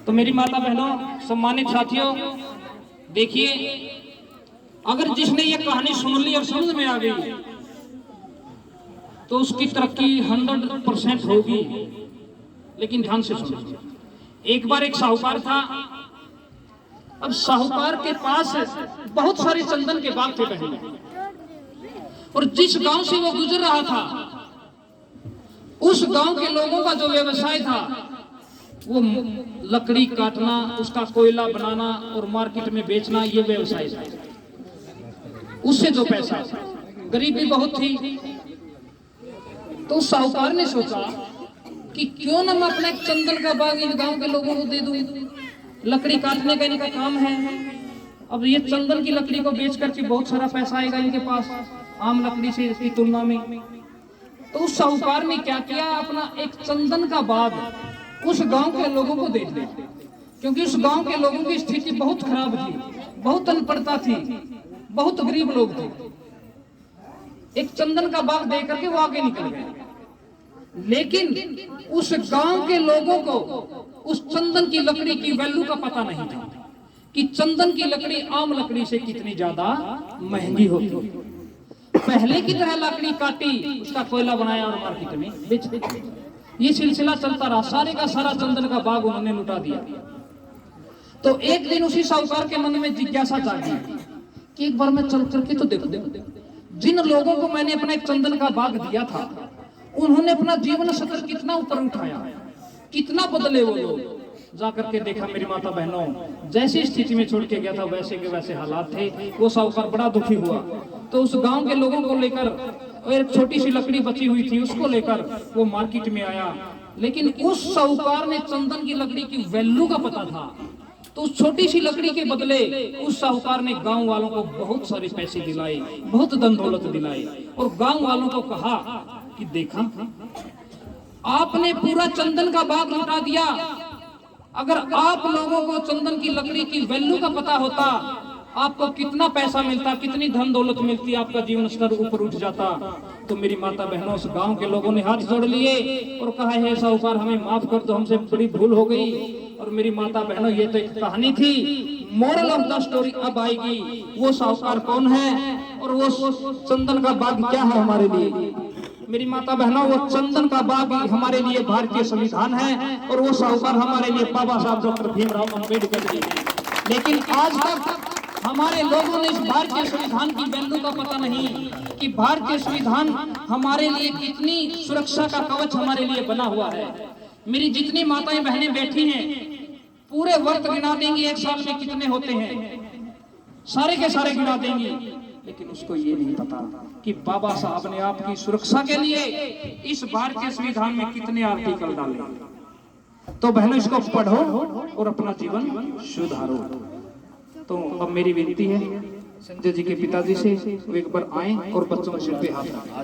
तो मेरी माता बहनों, सम्मानित साथियों, देखिए, अगर जिसने ये कहानी सुन ली और समझ में आ गई तो उसकी तरक्की 100% होगी। लेकिन ध्यान से सुनो। एक बार एक साहूकार था। अब साहूकार के पास बहुत सारे चंदन के बाग थे पहले, और जिस गांव से वो गुजर रहा था उस गांव के लोगों का जो व्यवसाय था वो लकड़ी काटना, उसका कोयला बनाना और मार्केट में बेचना, ये व्यवसाय था। उससे जो पैसा, गरीबी बहुत थी, तो साहूकार ने सोचा कि क्यों ना मैं अपना एक चंदन का बाग इन गांव के लोगों को दे दूं। लकड़ी काटने का इनका काम है, अब ये चंदन की लकड़ी को बेच करके बहुत सारा पैसा आएगा इनके पास आम लकड़ी से इसकी तुलना में। तो उस साहूकार ने क्या किया, अपना एक चंदन का बाग उस गांव के लोगों को दे दिया, क्योंकि उस गांव के लोगों की स्थिति बहुत खराब थी, बहुत अनपढ़ता थी, बहुत गरीब लोग थे। एक चंदन का बाग दे करके वो आगे निकल गए। लेकिन उस गांव के लोगों को उस चंदन की लकड़ी की वैल्यू का पता नहीं था कि चंदन की लकड़ी आम लकड़ी से कितनी ज्यादा महंगी होती। पहले की तरह लकड़ी काटी, उसका कोयला बनाया और मार्केट में बेच दिया। ये सिलसिला चलता रहा, सारे का सारा चंदन का बाग उन्होंने लुटा दिया। तो एक दिन उसी साहूकार के मन में जिज्ञासा जागी कि एक बार मैं चल करके तो देखूं, जिन लोगों को मैंने अपना एक चंदन का बाग दिया था उन्होंने अपना जीवन स्तर कितना ऊपर उठाया, कितना बदले वो लोग। जाकर के देखा मेरी माता बहनों, जैसी स्थिति में छोड़ के गया था वैसे के वैसे हालात थे। वो साहूकार बड़ा दुखी हुआ, तो उस गांव के लोगों को लेकर, और एक छोटी सी लकड़ी बची हुई थी उसको लेकर वो मार्केट में आया। लेकिन उस साहूकार ने चंदन की लकड़ी की वैल्यू का पता था, तो उस छोटी सी लकड़ी के बदले उस साहूकार ने गांव वालों को बहुत सारे पैसे दिलाए, बहुत धन दौलत दिलाए, और गांव वालों को कहा कि देखा, आपने पूरा चंदन का बाग लुटा दिया। अगर आप लोगों को चंदन की लकड़ी की वैल्यू का पता होता, आपको कितना पैसा मिलता, कितनी धन दौलत मिलती, आपका जीवन स्तर ऊपर उठ जाता। तो मेरी माता बहनों, उस गांव के लोगों ने हाथ जोड़ लिए और कहा, हे साहूकार, हमें माफ कर दो, हमसे बड़ी भूल हो गई। और मेरी माता बहनों, ये तो एक कहानी थी। मोरल ऑफ द स्टोरी अब आएगी, वो साहूकार कौन है और वो चंदन का बाग क्या है हमारे लिए। मेरी माता बहनों, वो चंदन का बाग हमारे लिए भारतीय संविधान है, और वो साहूकार हमारे लिए बाबा साहब डॉक्टर भीमराव अम्बेडकर जी। लेकिन आज तक हमारे लोगों ने इस भारतीय संविधान की वैल्यू का पता नहीं कि भारतीय संविधान हमारे लिए कितनी सुरक्षा का कवच हमारे लिए बना हुआ है। मेरी जितनी माताएं बहनें बैठी हैं, पूरे वर्ष गिना देंगी एक साल में कितने होते हैं, सारे के सारे गिना देंगी। लेकिन उसको ये नहीं पता कि बाबा साहब ने आपकी सुरक्षा के लिए इस भारतीय संविधान में कितने आर्टिकल डाले। तो बहनों, इसको पढ़ो और अपना जीवन सुधारो। तो अब मेरी विनती है संजय जी के पिताजी से, वो एक बार आए और बच्चों के सिर पे हाथ रखें।